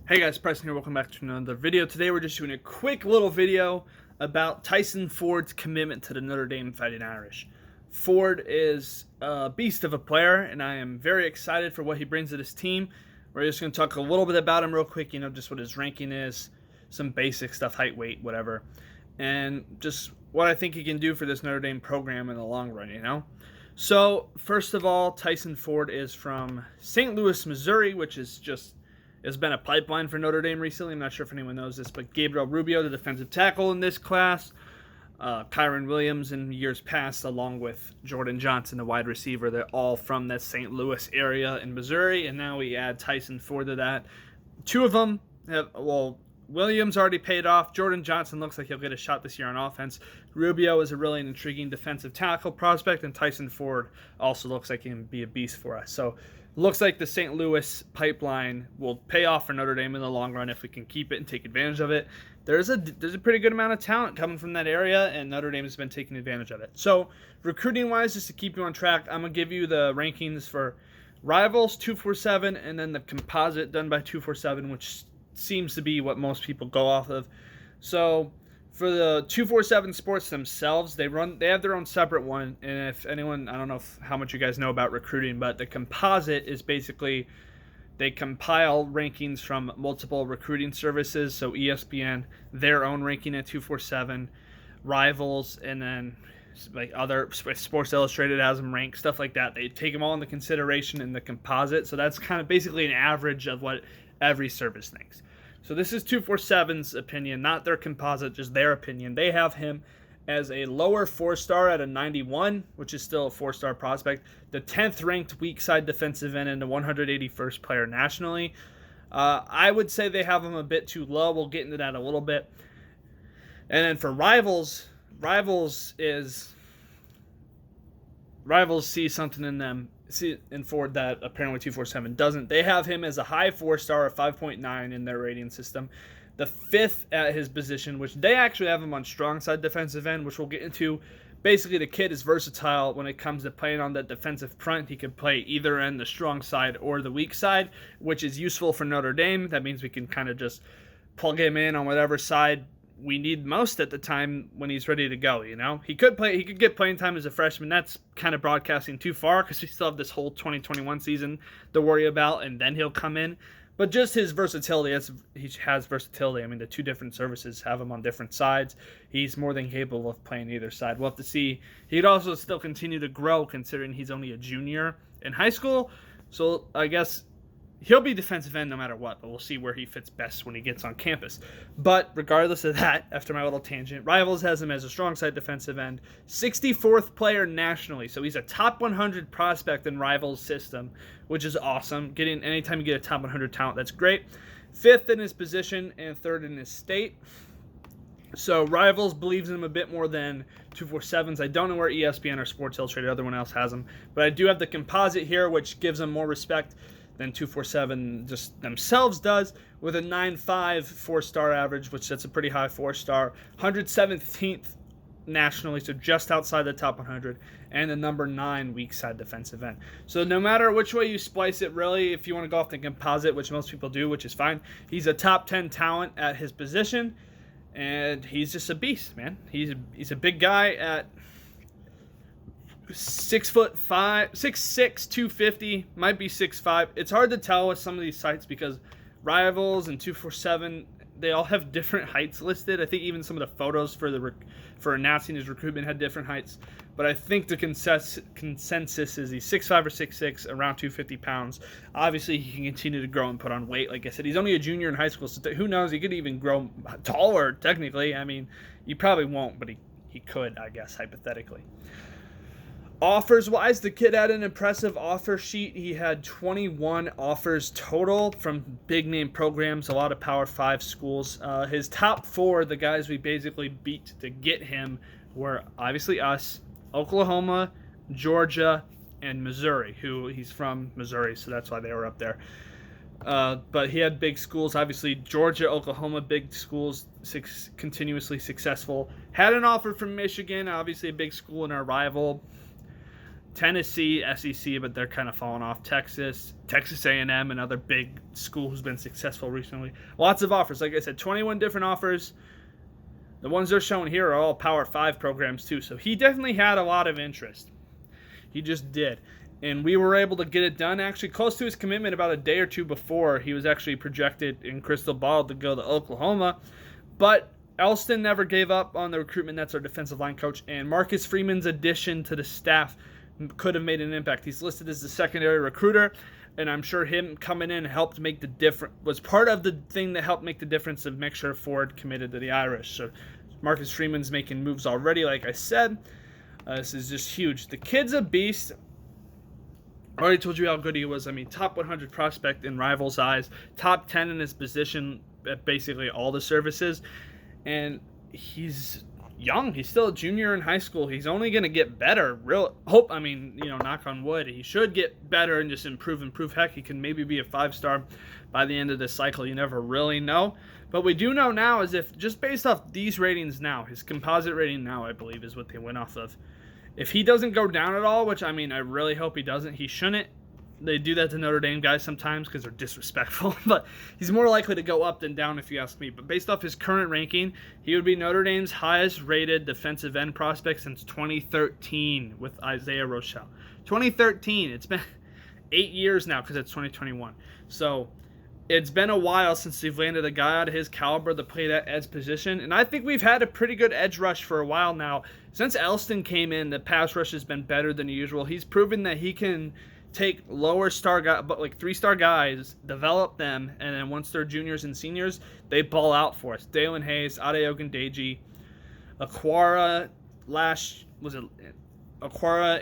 Hey guys, Preston here. Welcome back to another video. Today we're just doing a quick little video about Tyson Ford's commitment to the Notre Dame Fighting Irish. Ford is a beast of a player, and I am very excited for what he brings to this team. We're just going to talk a little bit about him real quick, just what his ranking is, some basic stuff, height, weight, whatever, and just what I think he can do for this Notre Dame program in the long run, So, first of all, Tyson Ford is from St. Louis, Missouri, which is has been a pipeline for Notre Dame recently. I'm not sure if anyone knows this, but Gabriel Rubio, the defensive tackle in this class, Kyron Williams in years past, along with Jordan Johnson, the wide receiver, they're all from the St. Louis area in Missouri, and now we add Tyson Ford to that. Two of them Williams already paid off. Jordan Johnson looks like he'll get a shot this year on offense. Rubio is a really intriguing defensive tackle prospect, and Tyson Ford also looks like he can be a beast for us. So looks like the St. Louis pipeline will pay off for Notre Dame in the long run if we can keep it and take advantage of it. There's a pretty good amount of talent coming from that area, and Notre Dame has been taking advantage of it. So recruiting-wise, just to keep you on track, I'm going to give you the rankings for Rivals 247 and then the composite done by 247, which seems to be what most people go off of. So for the 247 Sports themselves, they have their own separate one, and if anyone, I don't know how much you guys know about recruiting, but the composite is basically they compile rankings from multiple recruiting services, so ESPN, their own ranking at 247, Rivals, and then like other Sports Illustrated has them ranked, stuff like that. They take them all into consideration in the composite, so that's kind of basically an average of what every service thinks. So this is 247's opinion, not their composite, just their opinion. They have him as a lower 4-star at a 91, which is still a 4-star prospect, the 10th ranked weak side defensive end and the 181st player nationally. I would say they have him a bit too low. We'll get into that a little bit. And then for Rivals see something in them. In Ford that apparently 247 doesn't. They have him as a high 4-star of 5.9 in their rating system. The 5th at his position, which they actually have him on strong side defensive end, which we'll get into. Basically, the kid is versatile when it comes to playing on that defensive front. He can play either end, the strong side or the weak side, which is useful for Notre Dame. That means we can kind of just plug him in on whatever side we need most at the time when he's ready to go. He could get playing time as a freshman. That's kind of broadcasting too far because we still have this whole 2021 season to worry about, and then he'll come in. But just his versatility, he has versatility. I mean, the two different services have him on different sides. He's more than capable of playing either side. We'll have to see. He'd also still continue to grow considering he's only a junior in high school. So I guess he'll be defensive end no matter what, but we'll see where he fits best when he gets on campus. But regardless of that, after my little tangent, Rivals has him as a strong side defensive end, 64th player nationally. So he's a top 100 prospect in Rivals' system, which is awesome. Anytime you get a top 100 talent, that's great. 5th in his position and 3rd in his state. So Rivals believes in him a bit more than 247's. I don't know where ESPN or Sports Illustrated, everyone else has him. But I do have the composite here, which gives him more respect than 247 just themselves does, with a 9.5 4-star average, which that's a pretty high 4-star, 117th nationally, so just outside the top 100, and the number 9 weak side defensive end. So no matter which way you splice it, really, if you want to go off the composite, which most people do, which is fine, he's a top 10 talent at his position, and he's just a beast, man. He's a big guy at 6'5", 6'6", 250, might be 6'5". It's hard to tell with some of these sites because Rivals and 247, they all have different heights listed. I think even some of the photos for announcing his recruitment had different heights. But I think the consensus is he's 6'5" or 6'6", around 250 pounds. Obviously, he can continue to grow and put on weight. Like I said, he's only a junior in high school, so who knows? He could even grow taller, technically. I mean, he probably won't, but he could, I guess, hypothetically. Offers-wise, the kid had an impressive offer sheet. He had 21 offers total from big-name programs, a lot of Power 5 schools. His top 4, the guys we basically beat to get him, were obviously us, Oklahoma, Georgia, and Missouri, who he's from Missouri, so that's why they were up there. But he had big schools, obviously Georgia, Oklahoma, big schools, continuously successful. Had an offer from Michigan, obviously a big school and our rival. Tennessee, SEC, but they're kind of falling off. Texas A&M, another big school who's been successful recently. Lots of offers. Like I said, 21 different offers. The ones they're showing here are all Power 5 programs too. So he definitely had a lot of interest. He just did. And we were able to get it done actually close to his commitment about a day or two before. He was actually projected in Crystal Ball to go to Oklahoma. But Elston never gave up on the recruitment. That's our defensive line coach. And Marcus Freeman's addition to the staff could have made an impact. He's listed as the secondary recruiter, and I'm sure him coming in helped make the difference, was part of the thing that helped make the difference of make sure Ford committed to the Irish. So Marcus Freeman's making moves already, like I said. This is just huge. The kid's a beast. I already told you how good he was. I mean, top 100 prospect in Rivals' eyes, top 10 in his position at basically all the services, and he's young. He's still a junior in high school. He's only going to get better. Knock on wood. He should get better and just improve. Heck, he can maybe be a 5-star by the end of this cycle. You never really know. But we do know now is if, just based off these ratings now, his composite rating now, I believe, is what they went off of. If he doesn't go down at all, which, I really hope he doesn't. He shouldn't. They do that to Notre Dame guys sometimes because they're disrespectful. But he's more likely to go up than down if you ask me. But based off his current ranking, he would be Notre Dame's highest rated defensive end prospect since 2013 with Isaiah Rochelle. 2013. It's been 8 years now because it's 2021. So it's been a while since they've landed a guy out of his caliber to play that edge position. And I think we've had a pretty good edge rush for a while now. Since Elston came in, the pass rush has been better than usual. He's proven that he can take lower star guys, but like 3-star guys, develop them, and then once they're juniors and seniors, they ball out for us. Dalen Hayes, Adeogun Deji, Aquara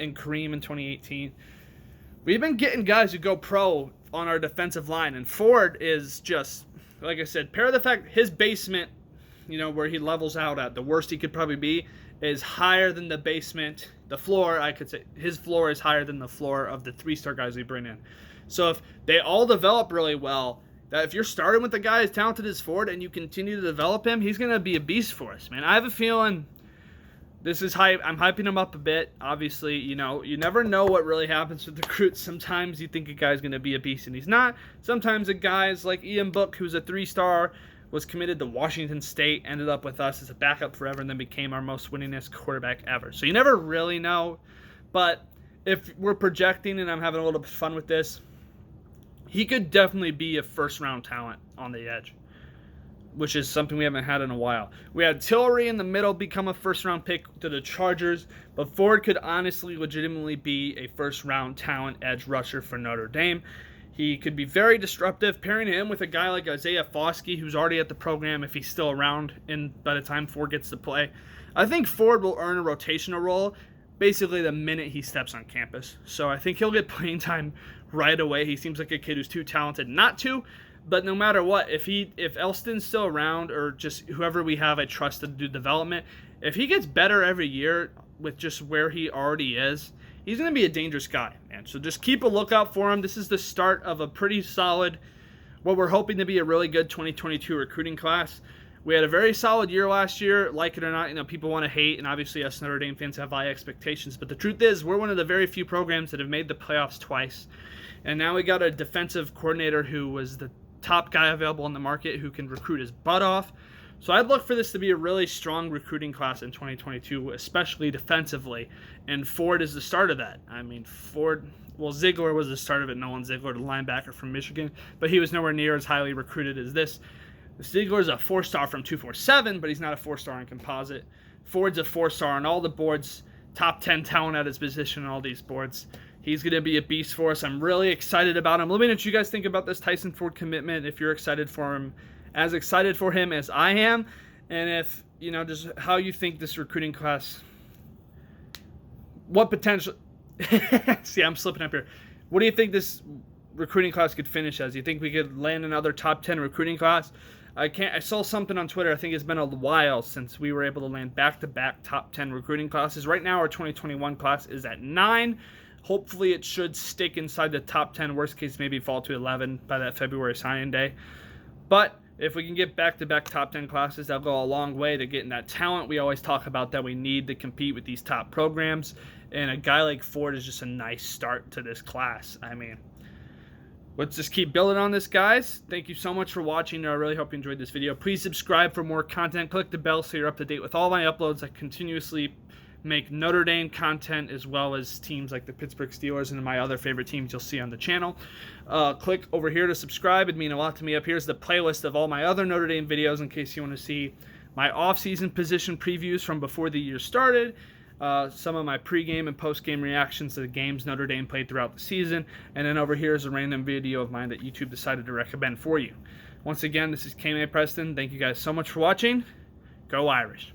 and Kareem in 2018. We've been getting guys who go pro on our defensive line, and Ford is just, like I said, pair of the fact his basement, where he levels out at, the worst he could probably be, is higher than the basement. The floor, I could say, his floor is higher than the floor of the 3-star guys we bring in. So if they all develop really well, that if you're starting with a guy as talented as Ford and you continue to develop him, he's going to be a beast for us, man. I have a feeling this is hype. I'm hyping him up a bit. Obviously, you never know what really happens with recruits. Sometimes you think a guy's going to be a beast and he's not. Sometimes a guy's like Ian Book, who's a 3-star, was committed to Washington State, ended up with us as a backup forever, and then became our most winningest quarterback ever. So you never really know. But if we're projecting, and I'm having a little bit of fun with this, he could definitely be a first-round talent on the edge, which is something we haven't had in a while. We had Tillery in the middle become a first-round pick to the Chargers, but Ford could honestly, legitimately be a first-round talent edge rusher for Notre Dame. He could be very disruptive. Pairing him with a guy like Isaiah Foskey, who's already at the program if he's still around by the time Ford gets to play. I think Ford will earn a rotational role basically the minute he steps on campus. So I think he'll get playing time right away. He seems like a kid who's too talented not to. But no matter what, if Elston's still around, or just whoever we have I trust to do development, if he gets better every year with just where he already is, he's going to be a dangerous guy, man. So just keep a lookout for him. This is the start of a pretty solid, what we're hoping to be a really good 2022 recruiting class. We had a very solid year last year. Like it or not, people want to hate, and obviously us Notre Dame fans have high expectations. But the truth is, we're one of the very few programs that have made the playoffs twice. And now we got a defensive coordinator who was the top guy available on the market who can recruit his butt off. So I'd look for this to be a really strong recruiting class in 2022, especially defensively. And Ford is the start of that. Ziegler was the start of it. Nolan Ziegler, the linebacker from Michigan, but he was nowhere near as highly recruited as this. Ziegler is a 4-star from 247, but he's not a 4-star in composite. Ford's a 4-star on all the boards, top 10 talent at his position on all these boards. He's going to be a beast for us. I'm really excited about him. Let me know what you guys think about this Tyson Ford commitment, if you're excited for him, as excited for him as I am, and if, just how you think this recruiting class, what potential, see, I'm slipping up here. What do you think this recruiting class could finish as? You think we could land another top 10 recruiting class? I saw something on Twitter. I think it's been a while since we were able to land back-to-back top 10 recruiting classes. Right now, our 2021 class is at 9. Hopefully, it should stick inside the top 10. Worst case, maybe fall to 11 by that February signing day. But if we can get back-to-back top 10 classes, that'll go a long way to getting that talent we always talk about that we need to compete with these top programs. And a guy like Ford is just a nice start to this class. I mean, let's just keep building on this, guys. Thank you so much for watching. I really hope you enjoyed this video. Please subscribe for more content. Click the bell so you're up to date with all my uploads. I continuously make Notre Dame content as well as teams like the Pittsburgh Steelers and my other favorite teams you'll see on the channel. Click over here to subscribe. It'd mean a lot to me. Up here's the playlist of all my other Notre Dame videos in case you want to see my off-season position previews from before the year started, some of my pregame and postgame reactions to the games Notre Dame played throughout the season, and then over here is a random video of mine that YouTube decided to recommend for you. Once again, this is K-May Preston. Thank you guys so much for watching. Go Irish.